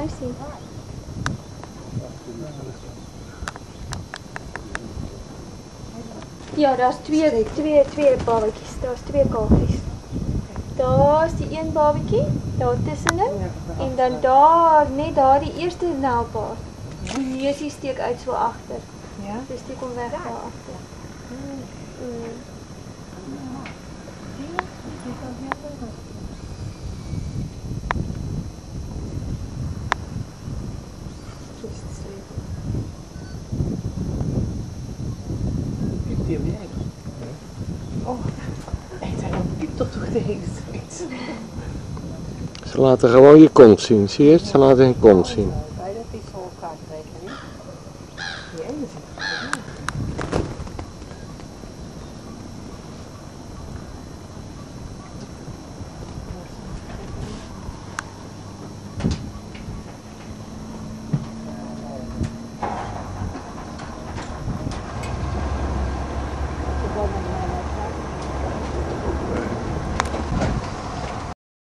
muisie. Ja, daar's twee babetjies. Daar's twee kalfies. Daar's die een babetjie, daar tussenin. En dan daar, net daar die eerste naalpaard. Die neusie steek uit so agter. Ja? Dus die kom weg daar agter. Oh, echt, hij piept toch de hele tijd. Ze laten gewoon je kont zien, zie je het? Ze laten je kont zien.